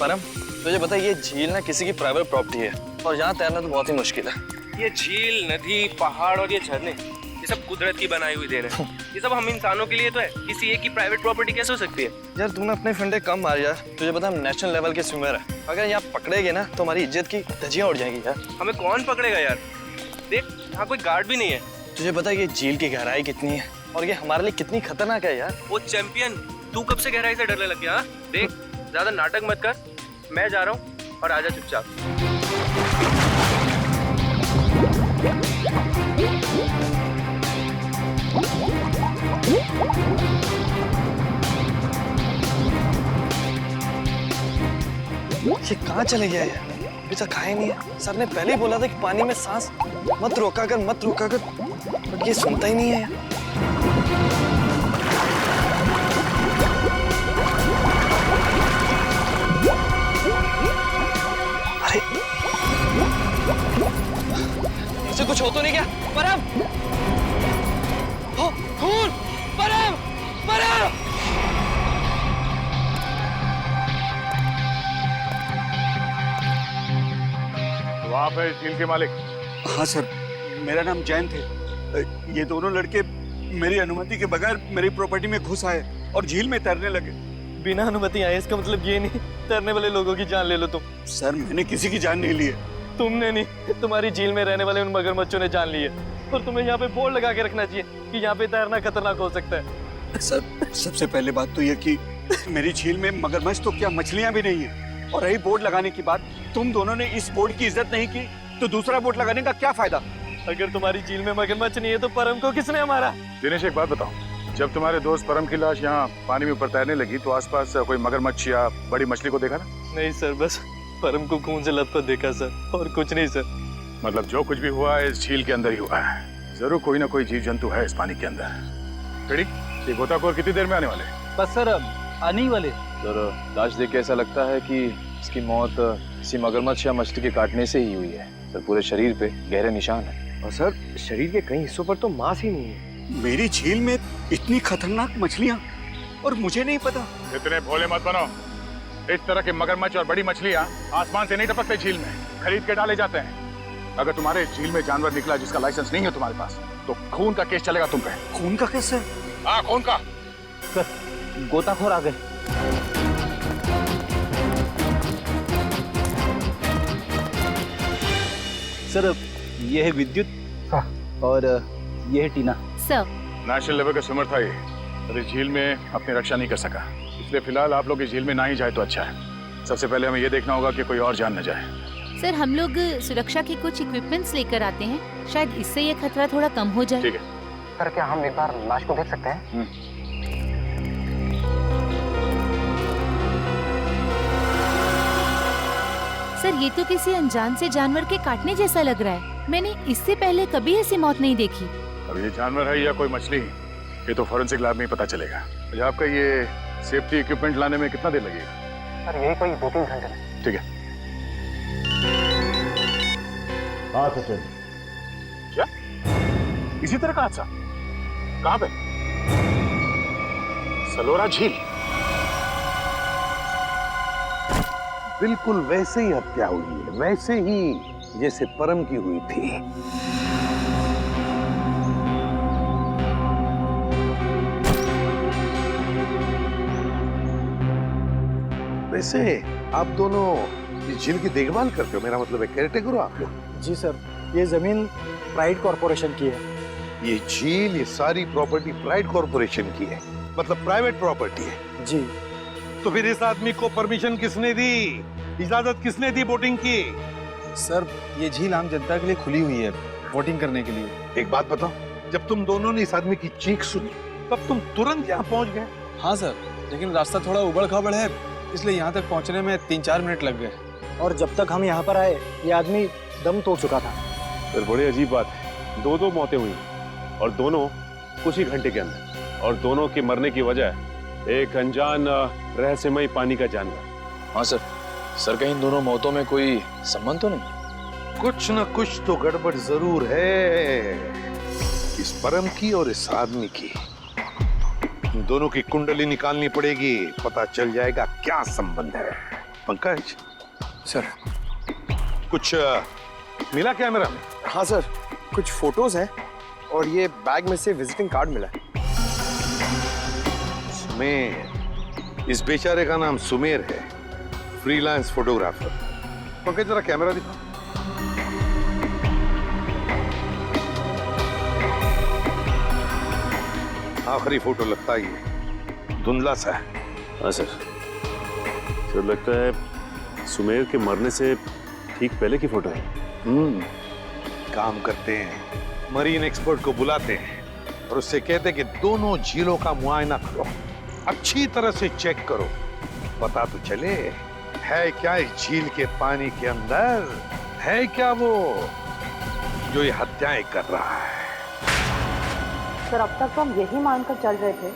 परम, तुझे पता है ये झील ना किसी की प्राइवेट प्रॉपर्टी है और यहाँ तैरना तो बहुत ही मुश्किल है। ये झील, नदी, पहाड़ और ये झरने, ये सब कुदरत की बनाई हुई देन है। ये सब हम इंसानों के लिए तो है, किसी एक की प्राइवेट प्रॉपर्टी कैसे हो सकती है? यार तूने अपने फंडे कम मार यार, तुझे पता है हम नेशनल लेवल के स्विमर है, अगर यहाँ पकड़ेगे ना तो हमारी इज्जत की धज्जियां उड़ जाएंगी यार। हमें कौन पकड़ेगा यार? देख यहाँ कोई गार्ड भी नहीं है। तुझे पता है ये झील की गहराई कितनी है और ये हमारे लिए कितनी खतरनाक है यार। वो चैंपियन, तू कब से गहराई से डरने लग गया? देख ज्यादा नाटक मत कर, मैं जा रहा हूँ और आजा चुपचाप। ये कहाँ चले गया यार? अभी तक खाया नहीं है। सर ने पहले ही बोला था कि पानी में सांस मत रोका कर, बट ये सुनता ही नहीं है यार। अरे मुझे कुछ हो तो नहीं क्या? परम! हो, खून! परम! परम! आप है झील के मालिक? हाँ सर, मेरा नाम जैन थे। ये दोनों लड़के मेरी अनुमति के बगैर मेरी प्रॉपर्टी में घुस आए और झील में तैरने लगे। बिना अनुमति आए इसका मतलब ये नहीं तैरने वाले लोगों की जान ले लो तुम। सर मैंने किसी की जान नहीं ली है। तुमने नहीं, तुम्हारी झील में रहने वाले उन मगरमच्छों ने जान ली है और तुम्हें यहाँ पे बोर्ड लगा के रखना चाहिए कि यहाँ पे तैरना खतरनाक हो सकता है। सर सबसे पहले बात तो ये कि मेरी झील में मगरमच्छ तो क्या मछलियाँ भी नहीं है, और रही बोर्ड लगाने की बात, तुम दोनों ने इस बोर्ड की इज्जत नहीं की तो दूसरा बोर्ड लगाने का क्या फायदा? अगर तुम्हारी झील में मगरमच्छ नहीं है तो परम को किसने मारा? दिनेश एक बात बताओ, जब तुम्हारे दोस्त परम की लाश यहाँ पानी में ऊपर तैरने लगी तो आसपास कोई मगरमच्छ या बड़ी मछली को देखा ना? नहीं सर, बस परम को खून से लथपथ देखा सर, और कुछ नहीं सर। मतलब जो कुछ भी हुआ है इस झील के अंदर ही हुआ है। जरूर कोई ना कोई जीव जंतु है इस पानी के अंदर। रेडी? ये गोताखोर कितनी देर में आने वाले? बस सर आने ही वाले। सर लाश देख के ऐसा लगता है कि इसकी मौत किसी मगरमच्छ या मछली के काटने से ही हुई है। सर पूरे शरीर पे गहरे निशान है और सर शरीर के कई हिस्सों पर तो मांस ही नहीं है। मेरी झील में इतनी खतरनाक मछलियाँ और मुझे नहीं पता। इतने भोले मत बनो। इस तरह के मगरमच्छ और बड़ी मछलियाँ आसमान से नहीं टपकते झील में, खरीद के डाले जाते हैं। अगर तुम्हारे झील में जानवर निकला जिसका लाइसेंस नहीं है तुम्हारे पास तो खून का केस चलेगा तुम पे। खून का केस सर? हाँ खून का। सर गोताखोर आ गए। सर ये है विद्युत और ये है टीना। सर नेशनल लेवल का स्विमर था ये, और इस झील में अपनी रक्षा नहीं कर सका, इसलिए फिलहाल आप लोग इस झील में ना ही जाए तो अच्छा है। सबसे पहले हमें ये देखना होगा कि कोई और जान न जाए। सर हम लोग सुरक्षा के कुछ इक्विपमेंट्स लेकर आते हैं, शायद इससे ये खतरा थोड़ा कम हो जाए। ठीक है सर क्या हम एक बार लाश को देख सकते हैं? सर ये तो किसी अनजान से जानवर के काटने जैसा लग रहा है। मैंने इससे पहले कभी ऐसी मौत नहीं देखी। अब ये जानवर है या कोई मछली, ये तो फॉरेंसिक लैब में ही पता चलेगा। अच्छा आपका ये सेफ्टी इक्विपमेंट लाने में कितना देर लगेगा? सर यही कोई 2-3 घंटे में। ठीक है। हाँ सचिन। क्या इसी तरह का हादसा कहाँ पे? सलोरा झील? बिल्कुल वैसे ही हत्या हुई है, वैसे ही जैसे परम की हुई थी। वैसे आप दोनों इस झील की देखभाल करते हो, मेरा मतलब है केयरटेकर हो आप लोग? जी सर, ये जमीन प्राइड कॉर्पोरेशन की है। ये झील, ये सारी प्रॉपर्टी प्राइड कॉर्पोरेशन की है, मतलब प्राइवेट प्रॉपर्टी है। जी। तो फिर इस आदमी को परमिशन किसने दी, इजाजत किसने दी बोटिंग की? सर ये झील आम जनता के लिए खुली हुई है बोटिंग करने के लिए। एक बात बताओ, जब तुम दोनों ने इस आदमी की चीख सुनी तब तुम तुरंत यहाँ पहुँच गए? हाँ सर, लेकिन रास्ता थोड़ा उबड़ खाबड़ है, इसलिए यहाँ तक पहुँचने में 3-4 मिनट लग गए। और जब तक हम यहाँ पर आए ये आदमी दम तोड़ चुका था। सर बड़ी अजीब बात है, 2 मौतें हुई और दोनों कुछ ही घंटे के अंदर, और दोनों के मरने की वजह एक अनजान रहस्यमय पानी का जानवर। हाँ सर, सर कहीं इन दोनों मौतों में कोई संबंध तो नहीं? कुछ न कुछ तो गड़बड़ जरूर है इस परम की और इस आदमी की। इन दोनों की कुंडली निकालनी पड़ेगी, पता चल जाएगा क्या संबंध है। पंकज सर। कुछ मिला कैमरा में? हाँ सर, कुछ फोटोज हैं और ये बैग में से विजिटिंग कार्ड मिला है। सुमेर, इस बेचारे का नाम सुमेर है, फ्रीलांस फोटोग्राफर। पंकज जरा कैमरा दिखा। आखिरी फोटो लगता ही है, धुंधला सा है। हाँ सर, सर लगता है सुमेर के मरने से ठीक पहले की फोटो है। काम करते हैं, मरीन एक्सपर्ट को बुलाते हैं और उससे कहते हैं कि दोनों झीलों का मुआयना करो, अच्छी तरह से चेक करो, पता तो चले है क्या इस झील के पानी के अंदर, है क्या वो जो ये हत्याएं कर रहा है। सर अब तक तो हम यही मानकर चल रहे थे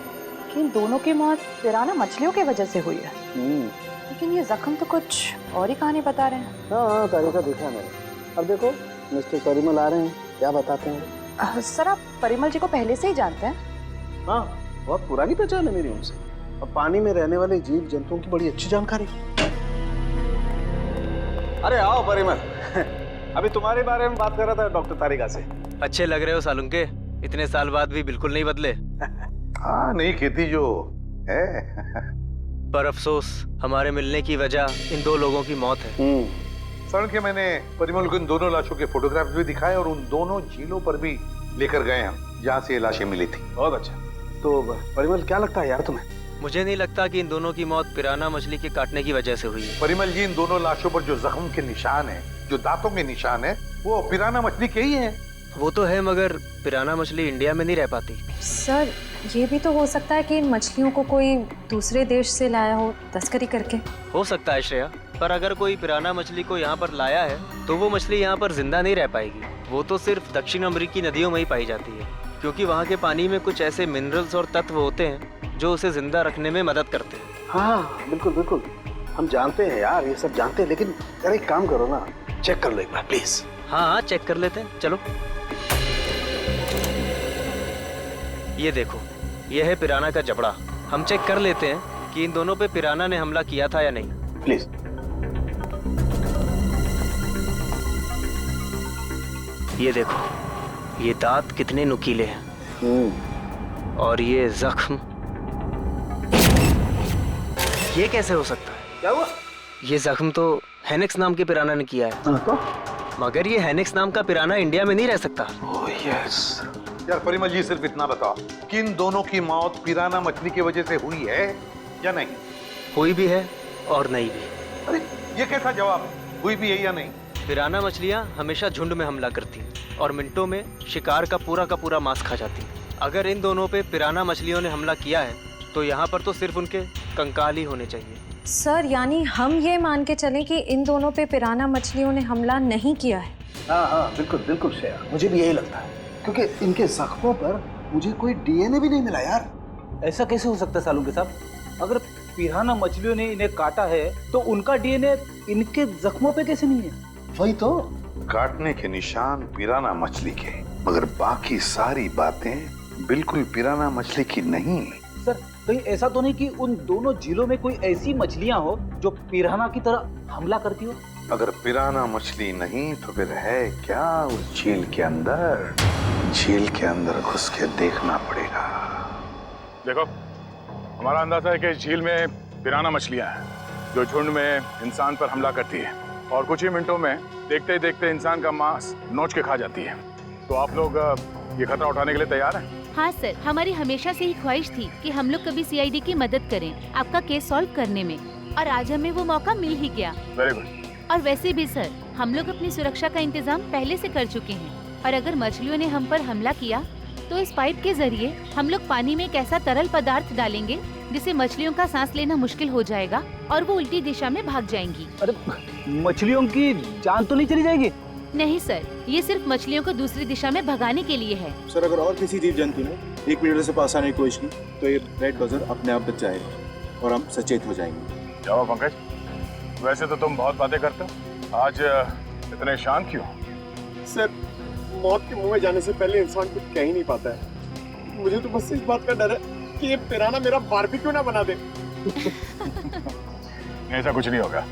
कि इन दोनों की मौत पिराना मछलियों की वजह से हुई है, लेकिन ये जख्म तो कुछ और ही कहानी बता रहे हैं। हाँ, तरीका देखा मैंने। अब देखो मिस्टर परिमल आ रहे हैं, क्या बताते हैं? सर आप परिमल जी को पहले से ही जानते हैं? हाँ, बहुत पुरानी पहचान है मेरी उनसे, और पानी में रहने वाले जीव जंतुओं की बड़ी अच्छी जानकारी। अरे आओ परिमल, अभी तुम्हारे बारे में बात कर रहा था डॉक्टर तारिका से। अच्छे लग रहे हो सालुंके, इतने साल बाद भी बिल्कुल नहीं बदले। हाँ, नहीं खेती जो है। पर अफसोस हमारे मिलने की वजह इन दो लोगों की मौत है। सर के मैंने परिमल को इन दोनों लाशों के फोटोग्राफ्स भी दिखाए और उन दोनों झीलों पर भी लेकर गए हम जहाँ से ये लाशें मिली थी। बहुत अच्छा। तो परिमल क्या लगता है यार तुम्हें? मुझे नहीं लगता कि इन दोनों की मौत पिराना मछली के काटने की वजह से हुई है। परिमल जी, इन दोनों लाशों पर जो जख्म के निशान है, जो दांतों के निशान है, वो पिराना मछली के ही है। वो तो है, मगर पिराना मछली इंडिया में नहीं रह पाती। सर ये भी तो हो सकता है कि इन मछलियों को कोई दूसरे देश से लाया हो तस्करी करके। हो सकता है श्रेया, पर अगर कोई पिराना मछली को यहाँ पर लाया है तो वो मछली यहाँ पर जिंदा नहीं रह पाएगी। वो तो सिर्फ दक्षिण अमेरिकी नदियों में ही पाई जाती है, क्योंकि वहाँ के पानी में कुछ ऐसे मिनरल्स और तत्व होते हैं जो उसे जिंदा रखने में मदद करते हैं। हाँ बिल्कुल बिल्कुल, हम जानते हैं यार, ये सब जानते हैं, लेकिन यार एक काम करो ना, चेक कर लो एक बार प्लीज। हाँ चेक कर लेते हैं, चलो। ये देखो, ये है पिराना का जबड़ा। हम चेक कर लेते हैं कि इन दोनों पे पिराना ने हमला किया था या नहीं। प्लीज। ये देखो, ये दांत कितने नुकीले हैं, और ये जख्म, ये कैसे हो सकता है? क्या हुआ? ये जख्म तो हेनेक्स नाम के पिराना ने किया है। तो? मगर ये हेनेक्स नाम का पिराना इंडिया में नहीं रह सकता। Oh yes. यार परिमल जी, सिर्फ इतना बताओ कि इन दोनों की मौत पिराना मछली की वजह से हुई है या नहीं? हुई भी है और नहीं भी। अरे ये कैसा जवाब है, हुई भी है या नहीं? पिराना मछलियाँ हमेशा झुंड में हमला करती हैं और मिनटों में शिकार का पूरा मांस खा जाती हैं। अगर इन दोनों पे पिराना मछलियों ने हमला किया है तो यहाँ पर तो सिर्फ उनके कंकाल ही होने चाहिए। सर यानी हम ये मान के चलें कि इन दोनों पे पिराना मछलियों ने हमला नहीं किया है? हाँ बिल्कुल बिल्कुल श्रेया, मुझे भी यही लगता है, क्योंकि इनके जख्मों पर मुझे कोई डीएनए भी नहीं मिला यार। ऐसा कैसे हो सकता है सालू के साहब? अगर पिराना मछलियों ने इन्हें काटा है तो उनका डीएनए इनके जख्मों पे कैसे नहीं है? वही तो, काटने के निशान पिराना मछली के, मगर बाकी सारी बातें बिल्कुल पिराना मछली की नहीं। सर कहीं ऐसा तो नहीं कि उन दोनों झीलों में कोई ऐसी मछलियां हो जो पिराना की तरह हमला करती हो? अगर पिराना मछली नहीं तो फिर है क्या उस झील के अंदर? झील के अंदर घुस के देखना पड़ेगा। देखो, हमारा अंदाजा है कि इस झील में पिराना मछलियां हैं जो झुंड में इंसान पर हमला करती है और कुछ ही मिनटों में देखते ही देखते इंसान का मांस नोच के खा जाती है। तो आप लोग ये खतरा उठाने के लिए तैयार हैं? हाँ सर, हमारी हमेशा से ही ख्वाहिश थी कि हम लोग कभी सीआईडी की मदद करें आपका केस सॉल्व करने में, और आज हमें वो मौका मिल ही गया। Very good. और वैसे भी सर, हम लोग अपनी सुरक्षा का इंतजाम पहले से कर चुके हैं, और अगर मछलियों ने हम पर हमला किया तो इस पाइप के जरिए हम लोग पानी में एक ऐसा तरल पदार्थ डालेंगे जिससे मछलियों का सांस लेना मुश्किल हो जाएगा और वो उल्टी दिशा में भाग जाएंगी। अरे मछलियों की जान तो नहीं चली जाएगी? नहीं सर, ये सिर्फ मछलियों को दूसरी दिशा में भगाने के लिए है। सर अगर और किसी जीव जंतु ने 1 मीटर से पास आने की कोशिश की तो ये रेड बजर अपने आप बच जाएगा और हम सचेत हो जाएंगे। जाओ पंकज, वैसे तो तुम बहुत बातें करते हो, आज इतने शांत क्यों? सर मौत के मुंह में जाने से पहले इंसान कुछ कह ही नहीं पाता है। मुझे तो बस इस बात का डर है कि ये पिराना मेरा बारबेक्यू ना बना दे। ऐसा कुछ नहीं होगा।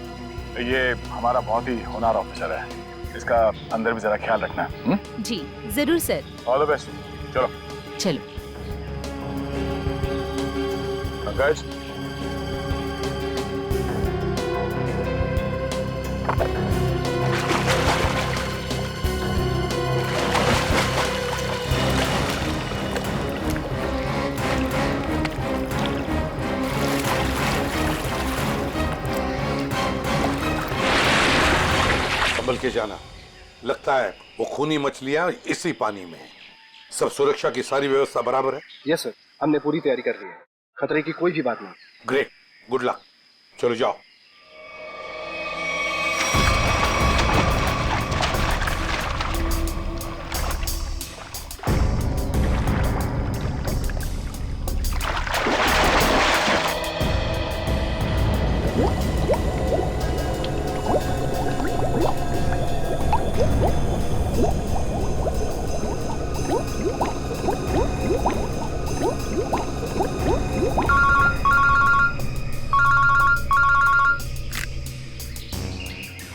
ये हमारा बहुत ही होनहार ऑफिसर है, इसका अंदर भी जरा ख्याल रखना। जी जरूर सर। All the best. चलो चलो। पंकज, संभल के जाना, लगता है वो खूनी मछलियां इसी पानी में हैं। सब सुरक्षा की सारी व्यवस्था बराबर है? यस सर, हमने पूरी तैयारी कर ली है, खतरे की कोई भी बात नहीं। Great, good luck. चलो जाओ।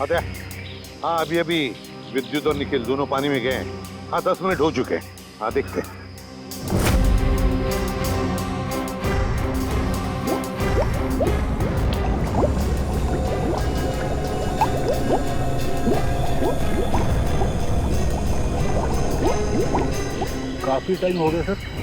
अरे हाँ, अभी अभी विद्युत और निखिल दोनों पानी में गए हैं। हाँ 10 मिनट हो चुके हैं। हाँ देखते हैं। काफी टाइम हो गया सर।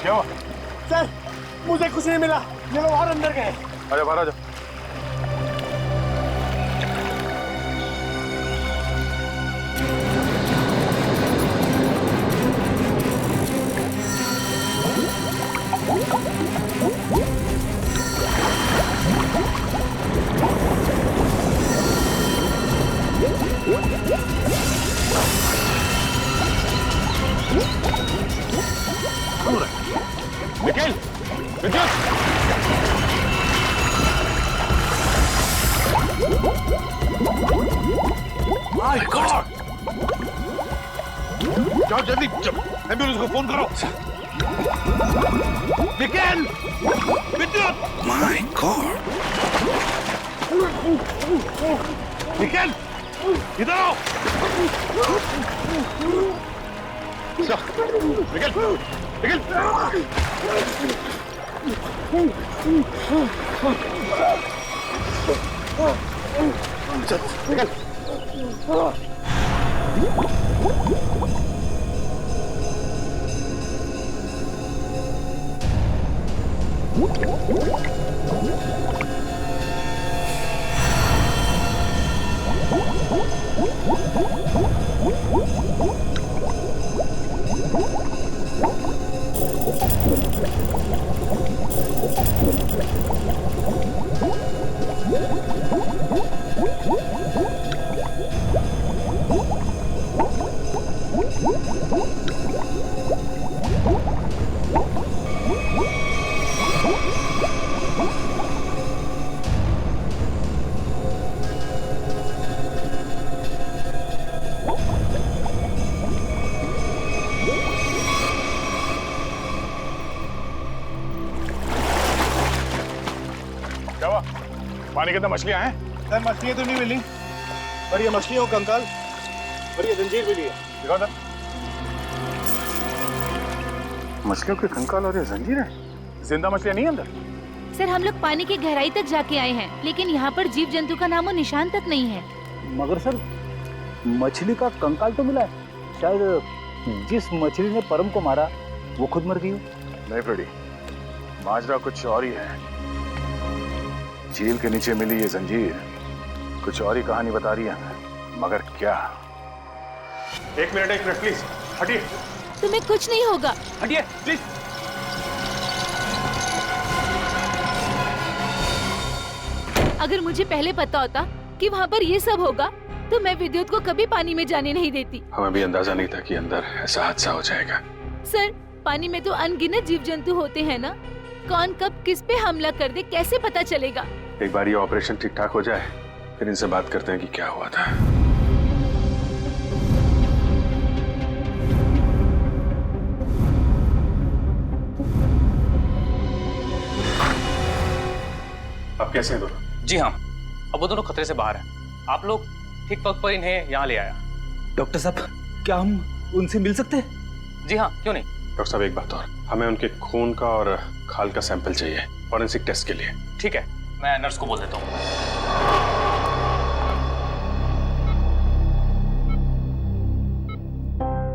क्या हुआ? सर मुझे कुछ नहीं मिला, ये लोग और अंदर गए। अरे बाहर आ जाओ। निखिल, विद्युत! My God! जाओ जल्दी, एम्बुलेंस को फोन करो। निखिल! विद्युत! My God! निखिल! इधर आओ! निखिल! निखिल! चल, निकल। पानी के अंदर मछलियां हैं? सर मछलियां तो नहीं मिली, पर ये मछलियों का कंकाल और ये जंजीर मिली है। दिखाओ सर। मछलियों के कंकाल और ये जंजीर है? जिंदा मछलियां नहीं अंदर? सर हम लोग पानी की गहराई तक जाके आए हैं, लेकिन यहाँ पर जीव जंतु का नामो निशान तक नहीं है। मगर सर मछली का कंकाल तो मिला है। शायद जिस मछली ने परम को मारा वो खुद मर गई हो। नहीं फ्रेडी, माजरा कुछ और ही है। झील के नीचे मिली ये जंजीर कुछ और ही कहानी बता रही है, मगर क्या? एक मिनट प्लीज हटिए। तुम्हें कुछ नहीं होगा। हटिए प्लीज। अगर मुझे पहले पता होता कि वहाँ पर ये सब होगा तो मैं विद्युत को कभी पानी में जाने नहीं देती। हमें भी अंदाजा नहीं था कि अंदर ऐसा हादसा हो जाएगा। सर, पानी में तो अनगिनत जीव जंतु होते हैं ना, कौन कब किस पे हमला कर दे कैसे पता चलेगा? एक बार ये ऑपरेशन ठीक ठाक हो जाए फिर इनसे बात करते हैं कि क्या हुआ था। आप कैसे हैं दोनों? जी हाँ, अब वो दोनों खतरे से बाहर हैं। आप लोग ठीक वक्त पर इन्हें यहाँ ले आया। डॉक्टर साहब, क्या हम उनसे मिल सकते हैं? जी हाँ, क्यों नहीं। डॉक्टर साहब, एक बात और, हमें उनके खून का और खाल का सैंपल चाहिए फॉरेंसिक टेस्ट के लिए। ठीक है, मैं नर्स को बोल देता हूँ।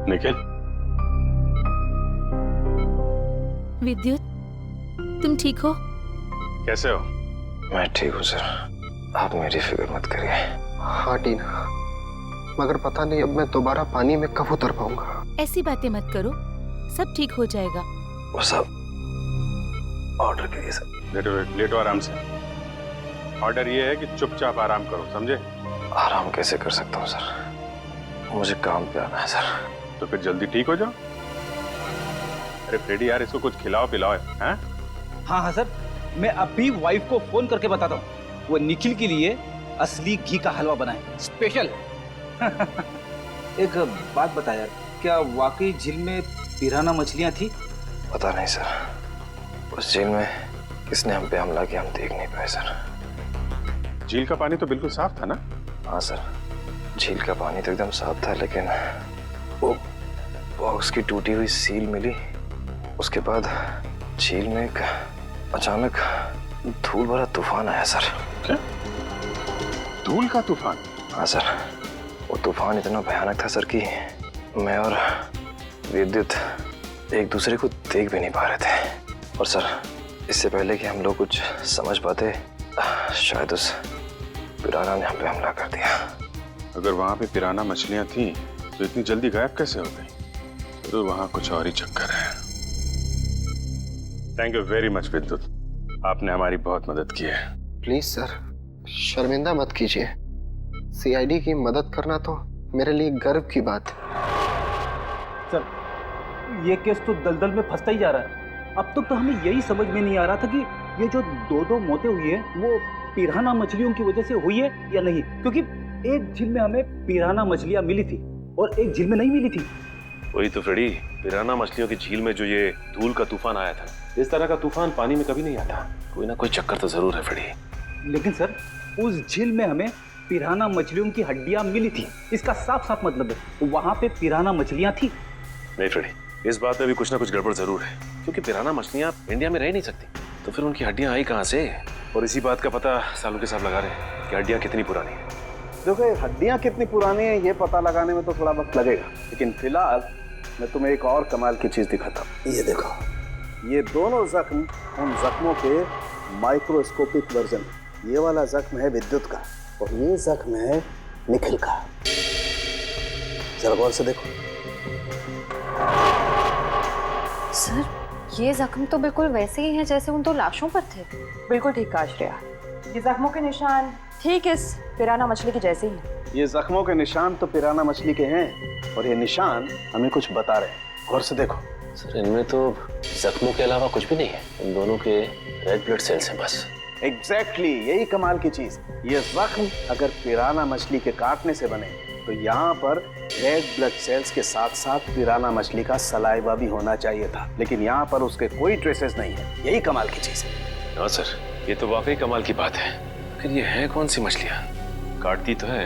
निखिल, विद्युत, तुम ठीक हो? कैसे हो? मैं ठीक हूँ सर, आप मेरी फिक्र मत करिए। हाँ टीना, मगर पता नहीं अब मैं दोबारा पानी में कब उतर पाऊंगा। ऐसी बातें मत करो, सब ठीक हो जाएगा। वो सब ऑर्डर करिए सर। लेटो आराम से। ऑर्डर ये है कि चुपचाप आराम करो, समझे? आराम कैसे कर सकता हूँ सर, मुझे काम पे आना है सर। तो फिर जल्दी ठीक हो जाओ। अरे फ्रेडी यार, इसको कुछ खिलाओ पिलाओ हैं? हाँ हाँ सर, मैं अभी वाइफ को फोन करके बताता हूँ, वो निखिल के लिए असली घी का हलवा बनाए स्पेशल। एक बात बता यार, क्या वाकई झील में पिराना मछलियाँ थी? पता नहीं सर, उस झील में किसने हम पे हमला किया हम देख नहीं पाए सर। झील का पानी तो बिल्कुल साफ था ना? हाँ सर, झील का पानी तो एकदम साफ था, लेकिन वो बॉक्स की टूटी हुई सील मिली। उसके बाद झील में एक अचानक धूल भरा तूफान आया सर। क्या? धूल का तूफान? हाँ सर, वो तूफान इतना भयानक था सर कि मैं और विद्युत एक दूसरे को देख भी नहीं पा रहे थे। और सर, इससे पहले कि हम लोग कुछ समझ पाते, शायद उस पिराना ने हम पे हमला कर दिया। अगर वहां पे पिराना मछलियां थी तो इतनी जल्दी गायब कैसे हो गई? तो वहां कुछ और ही चक्कर है। थैंक यू वेरी मच विद्युत, आपने हमारी बहुत मदद की है। प्लीज सर, शर्मिंदा मत कीजिए। सीआईडी की मदद करना तो मेरे लिए गर्व की बात है। सर, ये केस तो दलदल में फंसता ही जा रहा है। अब तक तो हमें यही समझ में नहीं आ रहा था कि ये जो दो मौतें हुई है वो पिराना मछलियों की वजह से हुई है या नहीं, क्योंकि एक झील में हमें पिराना मछलियां मिली थी और एक झील में नहीं मिली थी। वही तो फ्रेडी, पिराना मछलियों की झील में जो ये धूल का तूफान आया था, इस तरह का तूफान पानी में कभी नहीं आता। कोई ना कोई चक्कर तो जरूर है फ्रेडी। लेकिन सर, उस झील में हमें पिराना मछलियों की हड्डियां मिली थी, इसका साफ साफ मतलब है वहां पे पिराना मछलियां थी। नहीं फ्रेडी, इस बात में भी कुछ ना कुछ गड़बड़ जरूर है, क्योंकि पिराना मछलियां इंडिया में रह नहीं सकती, तो फिर उनकी हड्डियां आई कहाँ से? और इसी बात का पता सालू के साहब लगा रहे हैं कि हड्डियां कितनी पुरानी है। देखो, हड्डियां कितनी पुरानी है ये पता लगाने में तो थोड़ा वक्त लगेगा, लेकिन फिलहाल मैं तुम्हें एक और कमाल की चीज दिखाता हूँ। ये देखो, ये दोनों जख्म उन जख्मों के माइक्रोस्कोपिक वर्जन। ये वाला जख्म है विद्युत का और ये जख्म है निखिल का। जरा गौर से देखो। सर, ये जख्म तो बिल्कुल वैसे ही हैं जैसे उन दो लाशों पर थे। बिल्कुल ठीक कहा श्रेया, ये जख्मों के निशान ठीक इस पिराना मछली के जैसे ही हैं। ये जख्मों के निशान तो पिराना मछली के हैं और ये निशान हमें कुछ बता रहे हैं। गौर से देखो। सर, इनमें तो जख्मों के अलावा कुछ भी नहीं है, इन दोनों के रेड ब्लड सेल्स हैं बस। एग्जैक्टली, यही कमाल की चीज। ये जख्म अगर पिराना मछली के काटने से बने तो यहाँ पर रेड ब्लड सेल्स के साथ साथ पिराना मछली का सलाइवा भी होना चाहिए था, लेकिन यहाँ पर उसके कोई ट्रेसेस नहीं है। यही कमाल की चीज है। हाँ सर, ये तो वाकई कमाल की बात है। लेकिन ये है कौन सी मछलियाँ? काटती तो है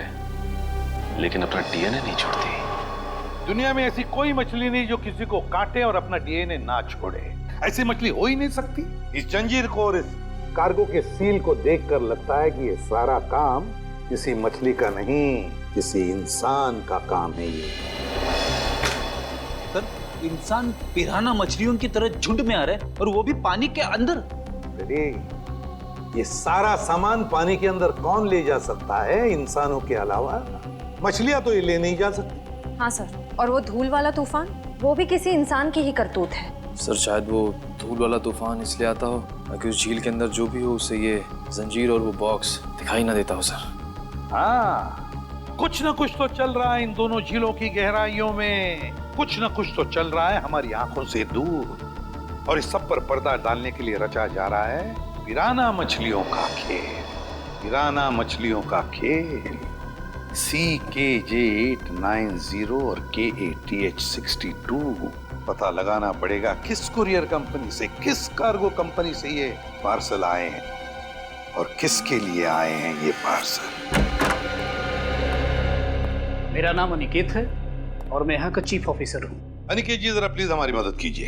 लेकिन अपना डीएनए नहीं छोड़ती। दुनिया में ऐसी कोई मछली नहीं जो किसी को काटे और अपना डीएनए ना छोड़े। ऐसी मछली हो ही नहीं सकती। इस जंजीर को और इस कार्गो के सील को देखकर लगता है कि ये सारा काम किसी मछली का नहीं, किसी इंसान का काम है। ये सर, इंसान पिराना मछलियों की तरह झुंड में आ रहे हैं और वो भी पानी के अंदर। ये सारा सामान पानी के अंदर कौन ले जा सकता है इंसानों के अलावा? मछलियां तो ये ले नहीं जा सकती। हाँ सर, और वो धूल वाला तूफान वो भी किसी इंसान की ही करतूत है। सर शायद वो धूल वाला तूफान इसलिए आता हो ताकि उस झील के अंदर जो भी हो उसे ये जंजीर और वो बॉक्स दिखाई ना देता हो सर। हाँ, कुछ न कुछ तो चल रहा है इन दोनों झीलों की गहराइयों में, कुछ न कुछ तो चल रहा है हमारी आंखों से दूर, और इस सब पर पर्दा डालने के लिए रचा जा रहा है पिराना मछलियों का खेल। पिराना मछलियों का खेल। CKJ890 और KATH62। पता लगाना पड़ेगा किस कुरियर कंपनी से, किस कार्गो कंपनी से ये पार्सल आए हैं और किसके लिए आए हैं ये पार्सल। मेरा नाम अनिकेत है और मैं यहाँ का चीफ ऑफिसर हूँ। अनिकेत जी, जरा प्लीज हमारी मदद कीजिए।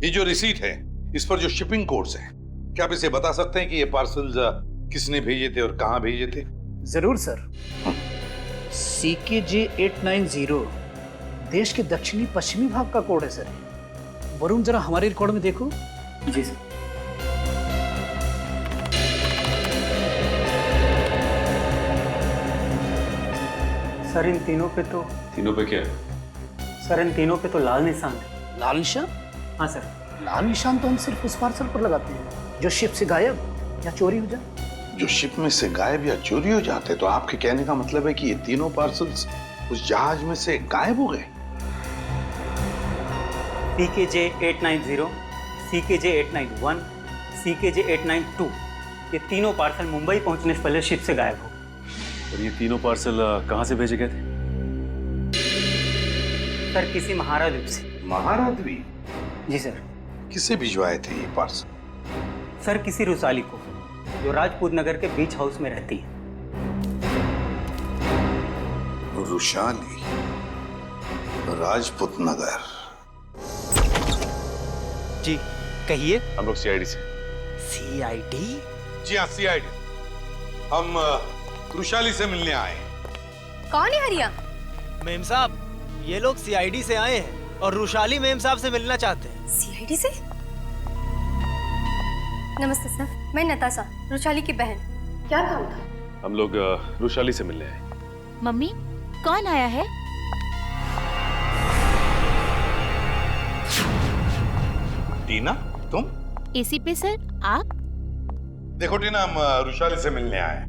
ये जो रिसीट है, इस पर जो शिपिंग कोड्स हैं, क्या आप इसे बता सकते हैं कि ये पार्सल्स किसने भेजे थे और कहाँ भेजे थे? जरूर सर। CKJ890 देश के दक्षिणी पश्चिमी भाग का कोड है सर। वरुण, जरा हमारे रिकॉर्ड में देखो। जी सर। सर इन तीनों पे तो लाल निशान है। लाल निशान? हाँ सर, लाल निशान तो हम सिर्फ उस पार्सल पर लगाते हैं जो शिप से गायब या चोरी हो जाए। जो शिप में से गायब या चोरी हो जाते, तो आपके कहने का मतलब है कि ये तीनों पार्सल्स उस जहाज में से गायब हो गए? CKJ890, CKJ891, CKJ892 ये तीनों पार्सल मुंबई पहुंचने से पहले शिप से गायब हो। और ये तीनों पार्सल कहाँ से भेजे गए थे? सर किसी महारा द्वीप से। महारा द्वीप? जी सर। किसे भिजवाए थे ये पार्सल? सर किसी रुसाली को, जो राजपूत नगर के बीच हाउस में रहती है। रुशाली, राजपूत नगर। जी कहिए। हम लोग CID से। CID? जी हाँ, CID। हम रुशाली से मिलने आए। कौन है हरिया? मेम साहब, ये लोग CID से आए हैं और रुशाली मेम साहब से मिलना चाहते हैं। CID से? नमस्ते सर, मैं नताशा, रुशाली की बहन। क्या काम था? हम लोग रुशाली से मिलने आए। मम्मी, कौन आया है? टीना, तुम? एसी पे सर, आप? देखो टीना, हम रुशाली से मिलने आए।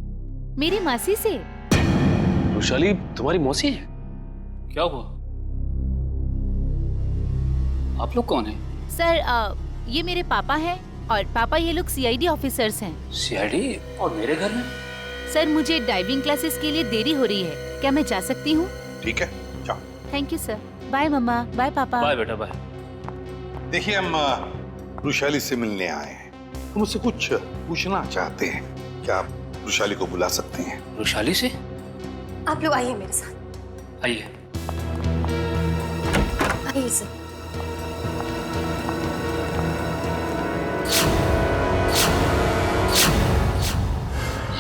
मेरी मासी से। रुशाली तुम्हारी मौसी है? क्या हुआ? आप लोग कौन हैं? सर ये मेरे पापा हैं और पापा ये लोग CID ऑफिसर्स हैं। CID? और मेरे घर में? सर मुझे डाइविंग क्लासेस के लिए देरी हो रही है, क्या मैं जा सकती हूँ? ठीक है, जाओ। Thank you sir. बाय मम्मा, बाय पापा। बाय बेटा, बाय। देखिए, हम रुशाली से मिलने आए हैं। हम उससे कुछ पूछना चाहते हैं। क्या आप रुशाली को बुला सकते हैं? रुशाली से? आप लोग आइए मेरे साथ। आइए। आइए सर।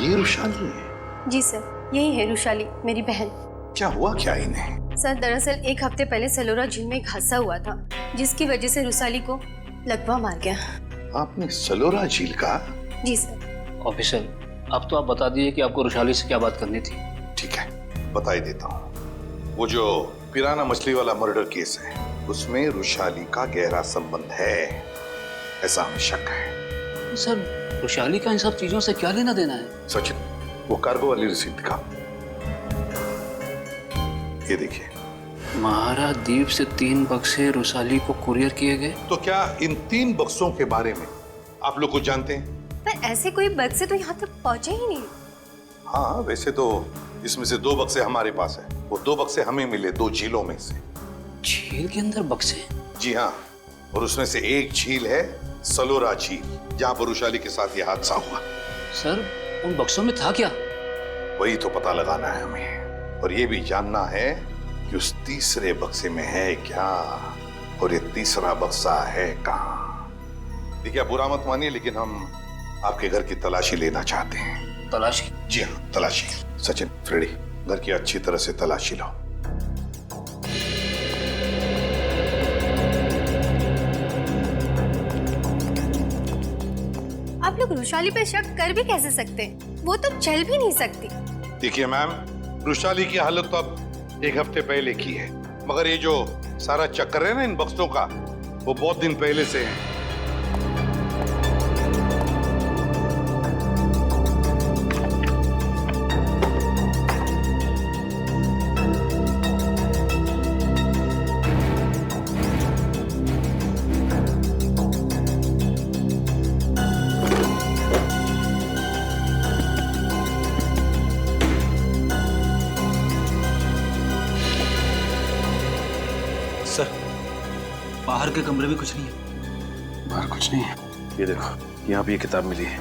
ये रुशाली है? जी सर, यही है रुशाली, मेरी बहन। क्या हुआ क्या इन्हें? सर दरअसल 1 हफ्ते पहले सलोरा झील में एक हादसा हुआ था, जिसकी वजह से रुशाली को लकवा मार गया। आपने सलोरा झील का? जी सर। ऑफिसर, अब तो आप बता दिए कि आपको रुशाली से क्या बात करनी थी। ठीक है, बता ही देता हूँ। वो जो पिराना मछली वाला मर्डर केस है, उसमें रुशाली का गहरा संबंध है, ऐसा हमें शक है। सर, रुशाली का इन सब चीजों से क्या लेना देना है? सचिन, वो कार्गो वाली रिसीट दिखा। ये देखिए। महारा द्वीप से 3 बक्से रुशाली को कुरियर किए गए। तो क्या इन 3 बक्सों के बारे में आप लोग कुछ जानते हैं? पर ऐसे कोई बक्से तो यहाँ तक पहुँचे ही नहीं। हाँ, वैसे तो इसमें से 2 बक्से हमारे पास है। वो 2 बक्से हमें मिले 2 झीलों में से। झील के अंदर बक्से? जी हाँ, और उसमें से एक झील है सलोरा झील, जहाँ पर रुशाली के साथ ये हादसा हुआ। सर, उन बक्सों में था क्या? वही तो पता लगाना है हमें, और ये भी जानना है कि उस तीसरे बक्से में है क्या, और ये तीसरा बक्सा है कहाँ। देखिए, आप बुरा मत मानिए, लेकिन हम आपके घर की तलाशी लेना चाहते हैं। तलाशी? जी हाँ, तलाशी। सचिन, फ्रेडी, घर की अच्छी तरह से तलाशी लो। आप लोग रुशाली पे शक कर भी कैसे सकते हैं? वो तो चल भी नहीं सकती। देखिए मैम, रुशाली की हालत तो अब 1 हफ्ते पहले की है, मगर ये जो सारा चक्कर है ना इन बक्सों का, वो बहुत दिन पहले से है। सर, बाहर के कमरे में कुछ नहीं है। बाहर कुछ नहीं है। ये देखो, यहाँ पे ये किताब मिली है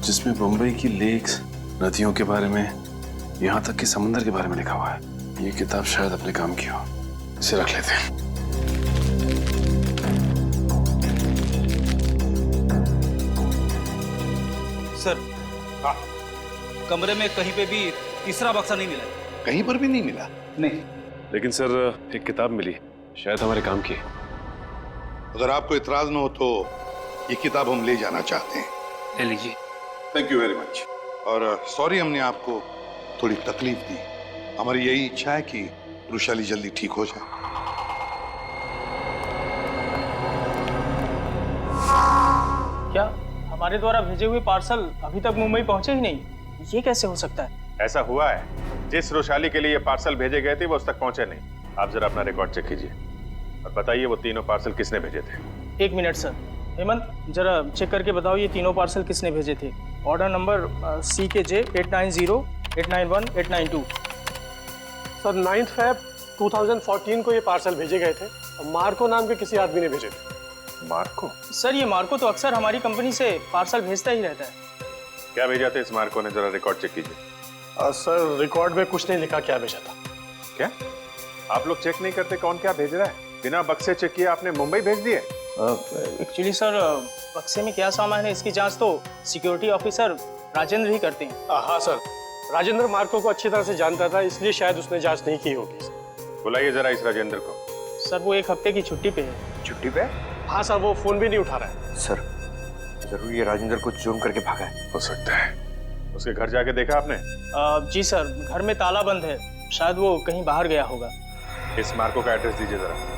जिसमें बम्बई की लेक्स, नदियों के बारे में, यहाँ तक कि समंदर के बारे में लिखा हुआ है। ये किताब शायद अपने काम की हो, इसे रख लेते हैं। सर, कमरे में कहीं पे भी तीसरा बक्सा नहीं मिला। कहीं पर भी नहीं मिला? नहीं। लेकिन सर एक किताब मिली, शायद हमारे काम की। अगर आपको इतराज न हो तो ये किताब हम ले जाना चाहते हैं। ले लीजिए। Thank you very much. और सॉरी हमने आपको थोड़ी तकलीफ दी। हमारी यही इच्छा है कि रुशाली जल्दी ठीक हो जाए। क्या हमारे द्वारा भेजे हुए पार्सल अभी तक मुंबई पहुंचे ही नहीं? ये कैसे हो सकता है? ऐसा हुआ है, जिस रुशाली के लिए ये पार्सल भेजे गए थे वो उस तक पहुंचे नहीं। आप जरा अपना रिकॉर्ड चेक कीजिए और बताइए वो तीनों पार्सल किसने भेजे थे। 1 मिनट सर। हेमंत, जरा चेक करके बताओ ये तीनों पार्सल किसने भेजे थे। Order number CKJ 890, 891, 892। Sir 9 Feb 2014 को ये पार्सल भेजे गए थे और मार्को नाम के किसी आदमी ने भेजे थे। मार्को? सर ये मार्को तो अक्सर हमारी कंपनी से पार्सल भेजता ही रहता है। क्या भेजा था इस मार्को ने, जरा रिकॉर्ड चेक कीजिए। सर रिकॉर्ड में कुछ नहीं लिखा क्या भेजा था। क्या आप लोग चेक नहीं करते कौन क्या भेज रहा है? बिना बक्से चेक किए आपने मुंबई भेज दिए? एक्चुअली सर, बक्से में क्या सामान है इसकी जांच तो सिक्योरिटी ऑफिसर राजेंद्र ही करते हैं। हाँ सर, राजेंद्र मार्को को अच्छी तरह से जानता था, इसलिए शायद उसने जांच नहीं की होगी। बुलाइए जरा इस राजेंद्र को। सर वो 1 हफ्ते की छुट्टी पे है। छुट्टी पे? हाँ सर, वो फोन भी नहीं उठा रहा है। सर जरूर ये राजेंद्र को चूम करके भागा है। हो सकता है। उसके घर जाके देखा आपने? जी सर, घर में ताला बंद है, शायद वो कहीं बाहर गया होगा। इस मार्को का एड्रेस दीजिए जरा।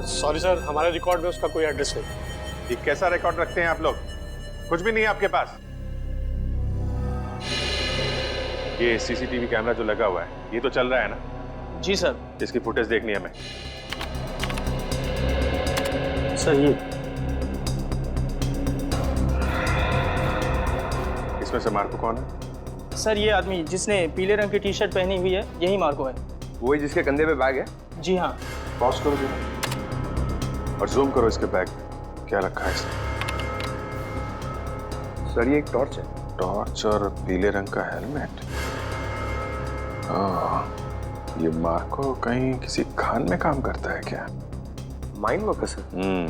सॉरी सर, हमारे रिकॉर्ड में उसका कोई एड्रेस नहीं। ये कैसा रिकॉर्ड रखते हैं आप लोग? कुछ भी नहीं है आपके पास? ये CCTV कैमरा जो लगा हुआ है ये तो चल रहा है ना? जी सर। इसकी फुटेज देखनी है हमें। सर ये इसमें से मार्को कौन है? सर ये आदमी जिसने पीले रंग की टी-शर्ट पहनी हुई है, यही मार्को है। वही जिसके कंधे पे बैग है? जी हाँ। पॉज करो जरा और जूम करो इसके बैग में क्या रखा है इसने। सर ये एक टॉर्च है। टॉर्च और पीले रंग का हेलमेट। ये मार्को कहीं किसी खान में काम करता है क्या? Mine worker sir?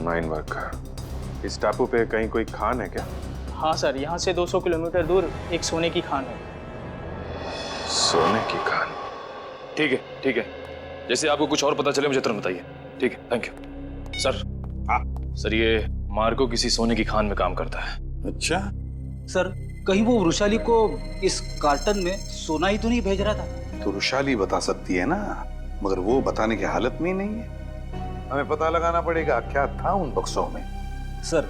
Mine worker. इस टापू पे कहीं कोई खान है क्या? हाँ सर, यहाँ से 200 किलोमीटर दूर एक सोने की खान है। सोने की खान? ठीक है, ठीक है। जैसे आपको कुछ और पता चले मुझे तुरंत बताइए। ठीक है, थैंक यू। सर, सर ये मार्को किसी सोने की खान में काम करता है। अच्छा सर, कहीं वो रुशाली को इस कार्टन में सोना ही तो नहीं भेज रहा था? तो रुशाली बता सकती है ना, मगर वो बताने की हालत में ही नहीं है। हमें पता लगाना पड़ेगा क्या था उन बक्सों में। सर,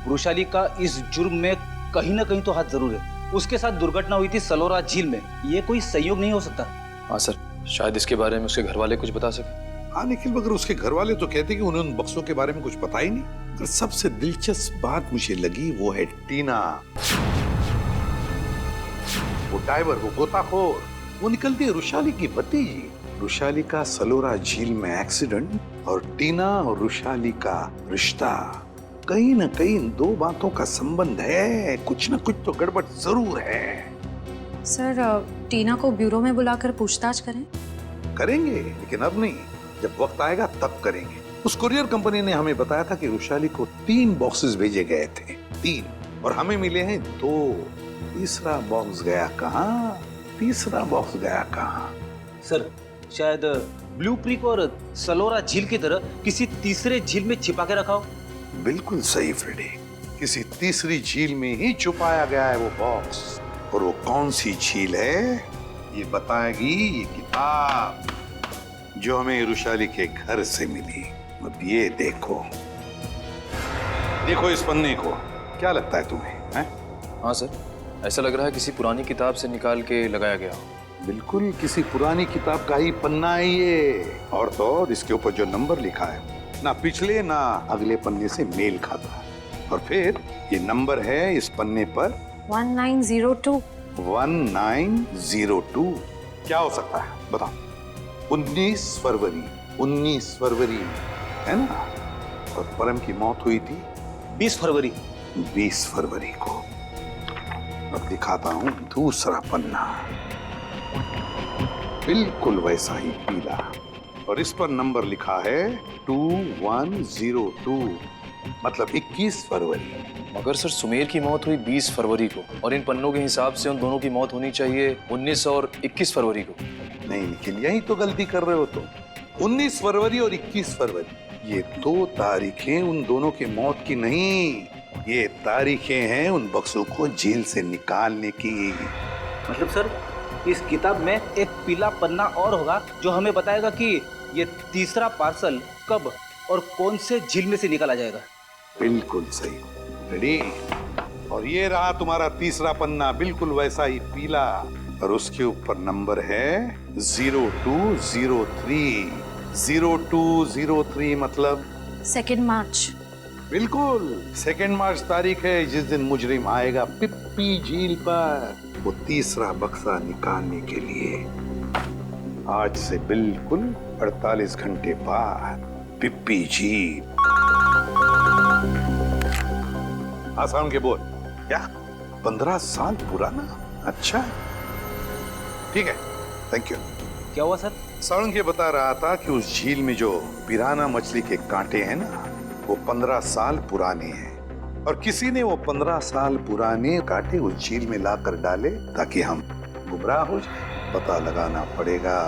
रुशाली का इस जुर्म में कहीं ना कहीं तो हाथ जरूर है। उसके साथ दुर्घटना हुई थी सलोरा झील में, ये कोई संयोग नहीं हो सकता। हाँ सर, शायद इसके बारे में उसके घर वाले कुछ बता सके। हाँ निखिल, मगर उसके घर वाले तो कहते कि उन्हें उन बक्सों के बारे में कुछ पता ही नहीं। मगर सबसे दिलचस्प बात मुझे लगी वो है टीना, वो डाइवर, वो गोताखोर। वो निकलती है रुशाली की भतीजी। रुशाली का सलोरा झील में एक्सीडेंट और टीना और रुशाली का रिश्ता, कहीं ना कहीं इन दो बातों का संबंध है। कुछ ना कुछ तो गड़बड़ जरूर है। सर, टीना को ब्यूरो में बुलाकर पूछताछ करें? करेंगे, लेकिन अब नहीं, जब वक्त आएगा तब करेंगे। उस कुरियर कंपनी ने हमें बताया था कि रुशाली को 3 बॉक्सेस भेजे गए थे, 3, और हमें मिले हैं 2। तीसरा बॉक्स गया कहाँ? तीसरा बॉक्स गया कहाँ? सर, शायद ब्लू क्रीक और सलोरा झील की तरह किसी तीसरे झील में छिपा के रखा हो। बिल्कुल सही फ्रेडी, किसी तीसरी झील में ही छुपाया गया है वो बॉक्स। और वो कौन सी झील है ये बताएगी ये किताब। जो हमें रुशाली के घर से मिली। अब ये देखो, देखो इस पन्ने को, क्या लगता है तुम्हें? हैं? हाँ सर, ऐसा लग रहा है किसी पुरानी किताब से निकाल के लगाया गया हो। बिल्कुल किसी पुरानी किताब का ही पन्ना है ये। और तो और इसके ऊपर जो नंबर लिखा है ना पिछले ना अगले पन्ने से मेल खाता है। और फिर ये नंबर है इस पन्ने पर 1902। 1902 क्या हो सकता है बताओ? 19 फरवरी, 19 फरवरी है ना? और परम की मौत हुई थी 20 फरवरी। 20 फरवरी को। अब दिखाता हूं दूसरा पन्ना, बिल्कुल वैसा ही पीला, और इस पर नंबर लिखा है 2102, मतलब 21 फरवरी। मगर सर सुमेर की मौत हुई 20 फरवरी को, और इन पन्नों के हिसाब से उन दोनों की मौत होनी चाहिए 19 और 21 फरवरी को। नहीं निखिल, यही तो गलती कर रहे हो तुम। 19 फरवरी और 21 फरवरी ये दो तारीखें उन दोनों की मौत की नहीं, ये तारीखें हैं उन बक्सों को जेल से निकालने की। मतलब सर इस किताब में एक पीला पन्ना और होगा जो हमें बताएगा कि ये तीसरा पार्सल कब और कौन से झील में से निकाला जाएगा। बिल्कुल सही, रेडी। और ये रहा तुम्हारा तीसरा पन्ना, बिल्कुल वैसा ही पीला, और उसके ऊपर नंबर है 0203। 0203 मतलब 2 मार्च। बिल्कुल 2 मार्च तारीख है जिस दिन मुजरिम आएगा पिप्पी झील पर वो तीसरा बक्सा निकालने के लिए। आज से बिल्कुल 48 घंटे बाद पिप्पी झील। आसान के बोल क्या 15 साल पुराना? अच्छा ठीक है, थैंक यू। क्या हुआ सर? साउंड ये बता रहा था कि उस झील में जो पिराना मछली के कांटे हैं ना, वो 15 साल पुराने हैं, और किसी ने वो 15 साल पुराने कांटे उस झील में लाकर डाले ताकि हम गुमराह हो जाए। पता लगाना पड़ेगा,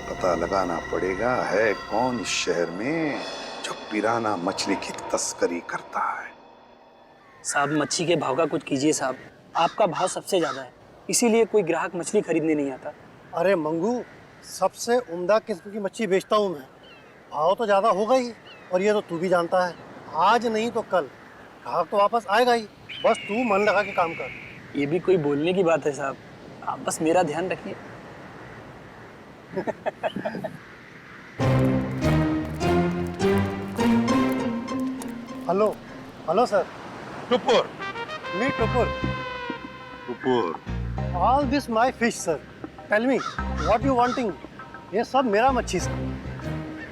पता लगाना पड़ेगा है कौन इस शहर में जो पिराना मछली की तस्करी करता है। साहब मच्छी के भाव का कुछ कीजिए साहब, आपका भाव सबसे ज्यादा है, इसीलिए कोई ग्राहक मछली खरीदने नहीं आता। अरे मंगू, सबसे उम्दा किस्म की मच्छी बेचता हूँ मैं, भाव तो ज़्यादा होगा ही, और ये तो तू भी जानता है, आज नहीं तो कल ग्राहक तो वापस आएगा ही, बस तू मन लगा के काम कर। ये भी कोई बोलने की बात है साहब, आप बस मेरा ध्यान रखिए। Hello hello sir. Tupur. Me Tupur. Tupur. All this my fish sir, tell me what you wanting. ये सब मेरा मच्छी सर।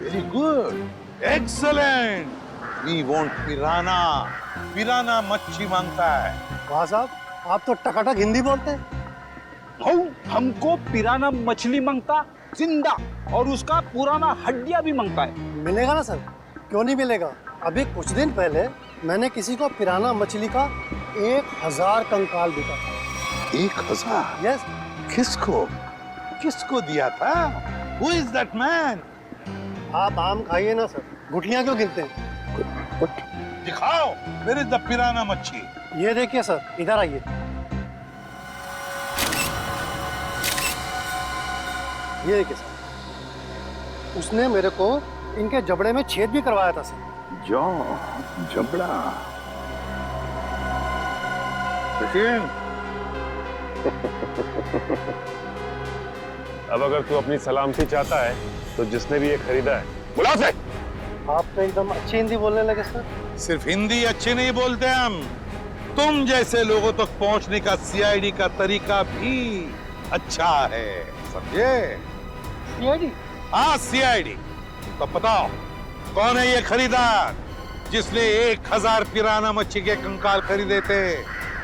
Very good, excellent. We want piranha, piranha मच्छी मांगता है। वाह साहब, आप तो टकाटक हिंदी बोलते हैं। हमको पिराना मछली मांगता जिंदा, और उसका पुराना हड्डियां भी मांगता है। मिलेगा ना सर, क्यों नहीं मिलेगा। अभी कुछ दिन पहले मैंने किसी को पिराना मछली का 1000 कंकाल दिया था। 1000? यस। किसको किसको दिया था? Who is that man? आप आम खाइए ना सर, गुठलियां क्यों गिनते हैं? दिखाओ, where is the पिराना मच्छी? ये देखिए सर, इधर आइए। ये देखिए सर, उसने मेरे को इनके जबड़े में छेद भी करवाया था सर। जो जबड़ा। लेकिन अब अगर तू अपनी सलामती चाहता है तो जिसने भी ये खरीदा है बुला से। आप तो एकदम अच्छी हिंदी बोलने लगे सर। सिर्फ हिंदी अच्छी नहीं बोलते हम, तुम जैसे लोगों तक पहुंचने का सीआईडी का तरीका भी अच्छा है, समझे? सीआईडी? हाँ सीआईडी। तो बताओ कौन है ये खरीदार जिसने 1000 पिराना मच्छी के कंकाल खरीदे थे?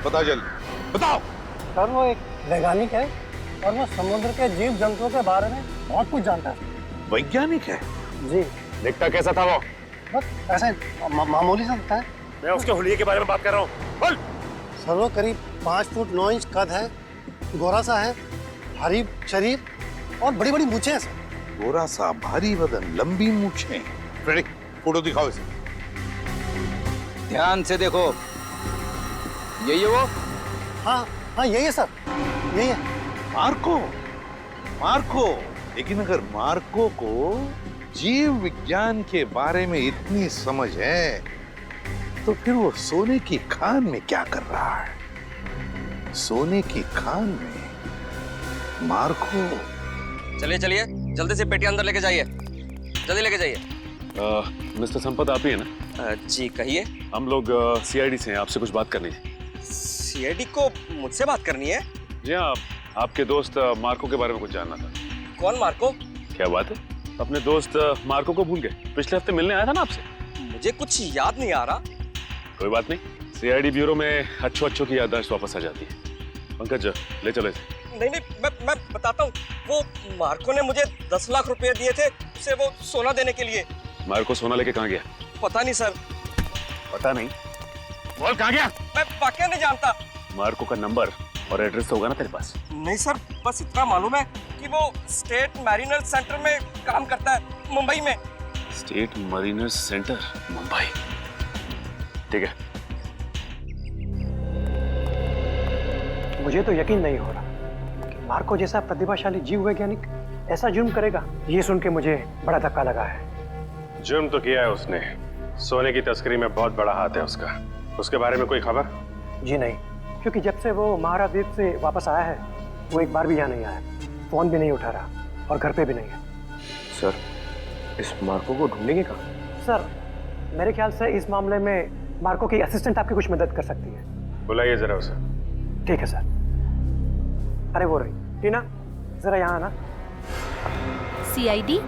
बताओ जल्दी बताओ। सर वो एक वैज्ञानिक है और वो समुद्र के जीव जंतुओं के बारे में बहुत कुछ जानता है। वैज्ञानिक है? जी। दिखता कैसा था वो? बस ऐसे मामूली सा दिखता है। मैं उसके हुलिये के बारे में बात कर रहा हूँ। बोल। सर वो करीब 5 फुट 9 इंच कद है, गोरा सा है, भारी शरीर और बड़ी बड़ी मूछें हैं सर। गोरा सा, भारी बदन, लंबी मूछें। फोटो दिखाओ इसे। ध्यान से देखो, यही है वो? हाँ हाँ यही है सर, यही है। मार्को, मार्को लेकिन अगर मार्को को जीव विज्ञान के बारे में इतनी समझ है तो फिर वो सोने की खान में क्या कर रहा है? सोने की खान में मार्को। चलिए चलिए, जल्दी से पेटी अंदर लेके जाइए, जल्दी लेके जाइए। मिस्टर संपत आप ही है ना? जी कहिए। हम लोग सीआईडी से हैं, आपसे कुछ बात करनी है। सीआईडी को मुझसे बात करनी है? जी हाँ, आपके दोस्त मार्को के बारे में कुछ जानना था। कौन मार्को? क्या बात है, अपने दोस्त मार्को को भूल गए? पिछले हफ्ते मिलने आया था ना आपसे। मुझे कुछ याद नहीं आ रहा। कोई बात नहीं, सीआईडी ब्यूरो में अच्छों की याददाश्त वापस आ जाती है। पंकज ले चलो इसे। नहीं, मैं बताता हूँ। वो मार्को ने मुझे 10 लाख रुपए दिए थे उसे वो सोना देने के लिए। मार्को सोना लेके कहाँ गया? पता नहीं सर। पता नहीं? बोल कहाँ गया? मैं वाकई नहीं जानता। मार्को का नंबर और एड्रेस तो होगा ना तेरे पास? नहीं सर, बस इतना मालूम है कि वो स्टेट मैरिनर सेंटर में काम करता है, मुंबई में। State mariner centre, Mumbai. ठीक है। मुझे तो यकीन नहीं हो रहा कि मार्को जैसा प्रतिभाशाली जीव वैज्ञानिक ऐसा जुर्म करेगा। ये सुन के मुझे बड़ा धक्का लगा है। जुर्म तो किया है उसने, सोने की तस्करी में बहुत बड़ा हाथ है उसका। उसके बारे में कोई खबर? जी नहीं, क्योंकि जब से वो महाराद्वीप से वापस आया है वो एक बार भी यहाँ नहीं आया, फोन भी नहीं उठा रहा और घर पे भी नहीं है। सर, इस मार्को को ढूंढेंगे कहाँ? सर, मेरे ख्याल से इस मामले में मार्को की असिस्टेंट आपकी कुछ मदद कर सकती है। बुलाइए जरा उसे। ठीक है सर। अरे वो रही टीना, जरा यहाँ आना। सीआईडी?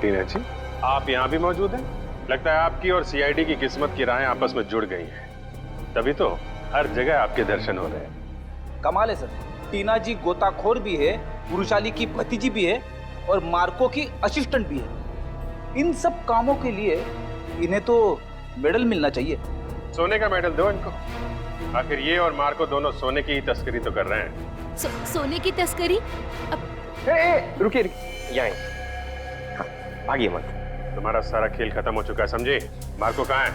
टीना जी, आप यहाँ भी मौजूद हैं? लगता है आपकी और सीआईडी की किस्मत की राहें आपस में जुड़ गई हैं। तभी तो हर जगह आपके दर्शन हो रहे हैं। कमाल है सर, टीना जी गोताखोर भी है, पुरुषाली की भतीजी भी है और मार्को की असिस्टेंट भी है। इन सब कामों के लिए इन्हें तो मेडल मिलना चाहिए। सोने का मेडल दो इनको। आखिर ये और मार्को दोनों सोने की तस्करी तो कर रहे हैं। सोने की तस्करी? रुकिए, यहाँ भागिए मत। तुम्हारा सारा खेल खत्म हो चुका है, समझे? मार्को कहाँ है?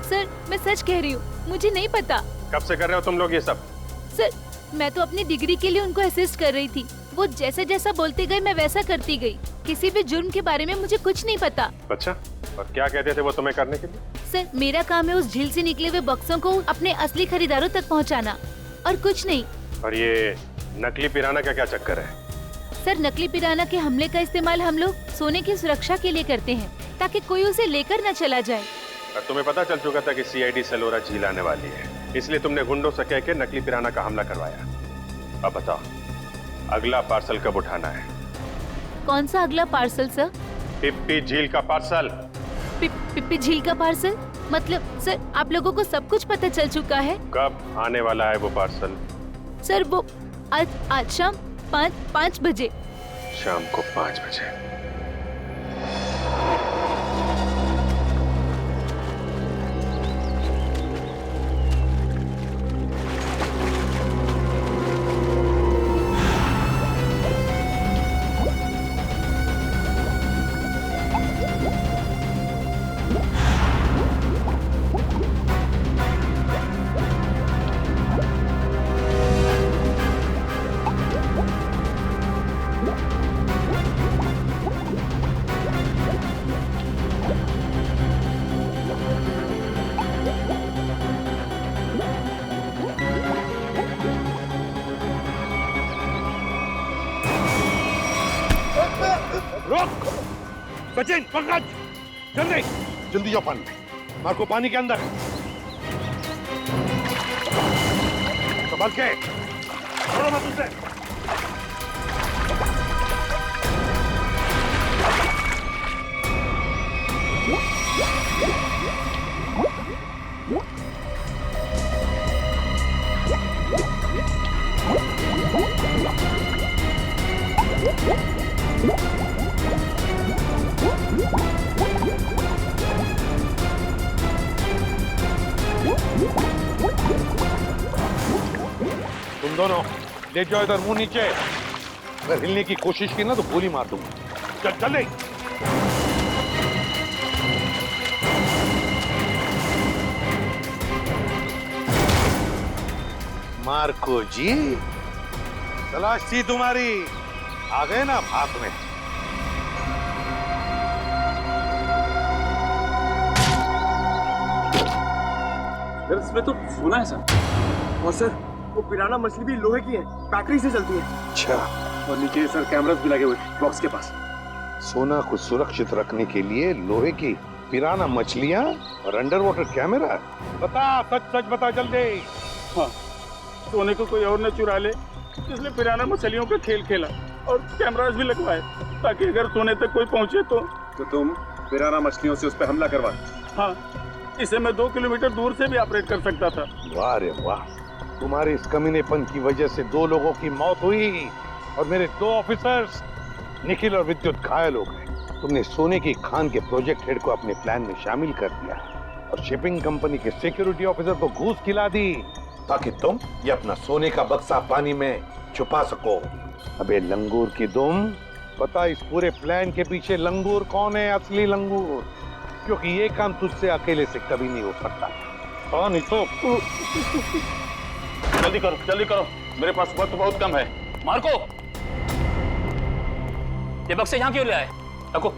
सर, मैं सच कह रही हूँ, मुझे नहीं पता। कब से कर रहे हो तुम लोग ये सब? सर, मैं तो अपनी डिग्री के लिए उनको असिस्ट कर रही थी। वो जैसा जैसा बोलते गए मैं वैसा करती गई। किसी भी जुर्म के बारे में मुझे कुछ नहीं पता। अच्छा, और क्या कहते थे वो तुम्हें करने के लिए? सर, मेरा काम है उस झील से निकले हुए बक्सों को अपने असली खरीदारों तक पहुंचाना, और कुछ नहीं। और ये नकली पिराना का क्या चक्कर है? सर, नकली पिराना के हमले का इस्तेमाल हम लोग सोने की सुरक्षा के लिए करते हैं, ताकि कोई उसे लेकर न चला जाए। और तुम्हें पता चल चुका था कि सीआईडी सेलोरा झील आने वाली है, इसलिए तुमने गुंडों से कह के नकली पिराना का हमला करवाया। अब बताओ, अगला पार्सल कब उठाना है? कौन सा अगला पार्सल सर? पिप्पी झील का पार्सल। पिप्पी झील का पार्सल? मतलब सर, आप लोगों को सब कुछ पता चल चुका है? कब आने वाला है वो पार्सल? सर, वो आज शाम 5 बजे। शाम को 5 बजे। रोक! सचिन, पंकज, जल्दी जल्दी जाओ पानी में। मार्को पानी के अंदर। संभाल के, छोड़ो मत उसे। तुम दोनों ले जाओ इधर, मुंह नीचे। अगर हिलने की कोशिश की ना तो गोली मार दूंगा। चल जल्दी। मार्को जी, तलाश थी तुम्हारी, आ गए ना हाथ में। इसमें तो सोना है सर। और सर वो पिराना मछली भी लोहे की है, बैटरी से चलती है। अच्छा, और नीचे सर कैमरास भी लगे हुए बॉक्स के पास। सोना को सुरक्षित रखने के लिए लोहे की पिराना मछलियां और अंडर वाटर कैमरा। बता, सच सच बता जल्दी। हाँ, सोने को कोई और न चुरा ले, इसलिए पिराना मछलियों पे खेल खेला और कैमरास भी लगवाए ताकि अगर सोने तक कोई पहुंचे तो तुम पिराना मछलियों से उस पर हमला करवा। हाँ, इसे मैं 2 किलोमीटर दूर से भी ऑपरेट कर सकता था। वाह रे वाह, तुम्हारे इस कमीनेपन की वजह से 2 लोगों की मौत हुई और मेरे 2 ऑफिसर्स निखिल और विद्युत घायल हो गए। तुमने सोने की खान के प्रोजेक्ट हेड को अपने प्लान में शामिल कर दिया और शिपिंग कंपनी के सिक्योरिटी ऑफिसर को घूस खिला दी ताकि तुम ये अपना सोने का बक्सा पानी में छुपा सको। अबे लंगूर की दुम, पता इस पूरे प्लान के पीछे लंगूर कौन है? असली लंगूर, क्योंकि ये काम तुझसे अकेले से कभी नहीं हो सकता। कौन इसको? जल्दी करो, मेरे पास वक्त बहुत कम है। मार्को, ये बक्से यहाँ क्यों ले आए? रखो।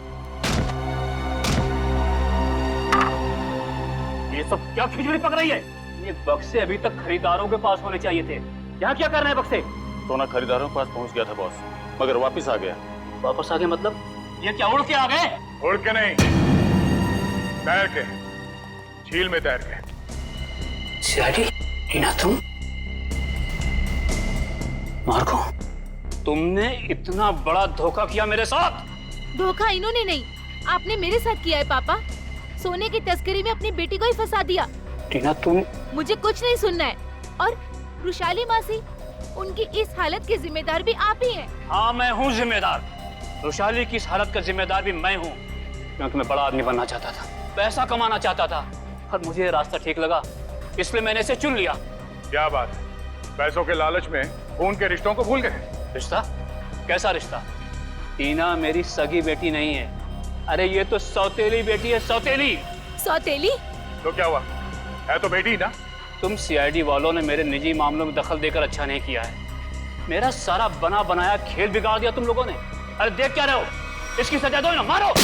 ये सब क्या खिचड़ी पक रही है? ये बक्से अभी तक खरीदारों के पास होने चाहिए थे। यहाँ क्या कर रहे हैं बक्से? सोना खरीदारों के पास पहुंच गया था बॉस, मगर वापस आ गया। वापस आ गए मतलब? ये क्या उड़ के आ गए? उड़ के नहीं, तैर के, झील में तैर के। सीआईडी, टीना तुम? मार्को, तुमने इतना बड़ा धोखा किया मेरे साथ। धोखा इन्होंने नहीं, आपने मेरे साथ किया है पापा। सोने की तस्करी में अपनी बेटी को ही फंसा दिया। टीना तुम? मुझे कुछ नहीं सुनना है। और रुशाली मासी, उनकी इस हालत के जिम्मेदार भी आप ही हैं। हाँ, मैं हूँ जिम्मेदार। रुशाली की इस हालत का जिम्मेदार भी मैं हूँ, क्योंकि मैं बड़ा आदमी बनना चाहता था, पैसा कमाना चाहता था, और मुझे ये रास्ता ठीक लगा, इसलिए मैंने इसे चुन लिया। क्या बात है, पैसों के लालच में खून के रिश्तों को भूल गए? रिश्ता? कैसा रिश्ता? टीना मेरी सगी बेटी नहीं है। अरे ये तो सौतेली बेटी है, सौतेली। सौतेली? तो क्या हुआ, है तो बेटी ना। तुम सीआईडी वालों ने मेरे निजी मामलों में दखल देकर अच्छा नहीं किया है। मेरा सारा बना बनाया खेल बिगाड़ दिया तुम लोगों ने। अरे देख क्या रहे हो, इसकी सजा दो ना, मारो।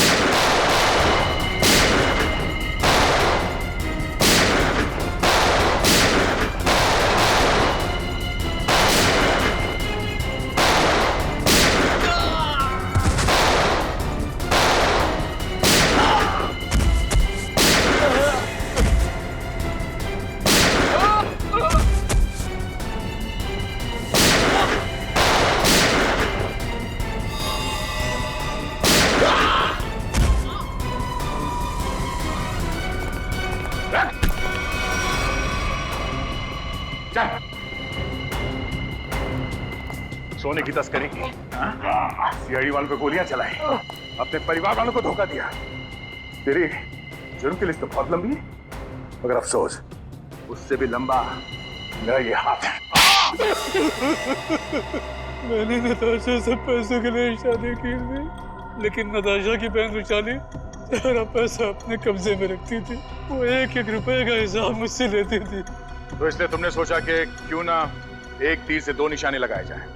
सोने की तस्करी की, सीआईडी वालों को गोलियां चलाई, अपने परिवार वालों को धोखा दिया। तेरी जुर्म की लिस्ट तो बहुत लंबी है, मगर अफसोस उससे भी लंबा मेरा ये हाथ है। मैंने नताशा से पैसों के लिए शादी की थी, लेकिन नताशा की बहन रुशाली सारा पैसा अपने कब्जे में रखती थी। वो 1-1 रुपए का हिसाब मुझसे लेती थी। तो इसलिए तुमने सोचा कि क्यों ना एक तीर से 2 निशाने लगाए जाएं।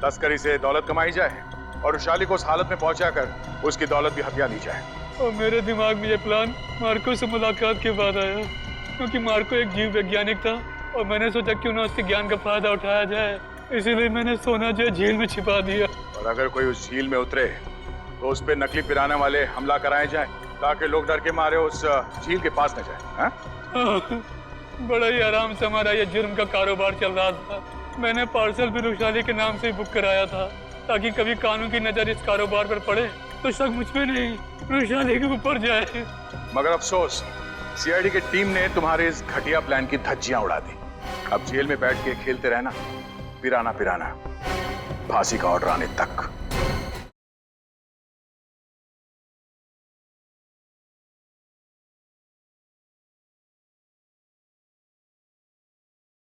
तस्करी से दौलत कमाई जाए और रुशाली को उस हालत में पहुंचाकर उसकी दौलत भी हथिया ली जाए। और मेरे दिमाग में ये प्लान मार्को से मुलाकात के बाद आया, क्योंकि मार्को एक जीव वैज्ञानिक था और मैंने सोचा क्यों ना उसके ज्ञान का फायदा उठाया जाए, इसीलिए मैंने सोना जो झील में छिपा दिया। और अगर कोई उस झील में उतरे तो उस पे नकली पिराना वाले हमला कराए जाए, ताकि लोग डर के मारे उस झील के पास न जाए। बड़ा ही आराम से हमारा ये जुर्म का कारोबार चल रहा था। मैंने पार्सल भी रुशाली के नाम से बुक कराया था, ताकि कभी कानून की नजर इस कारोबार पर पड़े तो शक मुझ पे नहीं रुशाली के ऊपर जाए। मगर अफसोस, सीआईडी की टीम ने तुम्हारे इस घटिया प्लान की धज्जियां उड़ा दी। अब जेल में बैठ के खेलते रहना, पिराना पिराना, फांसी का ऑर्डर आने तक।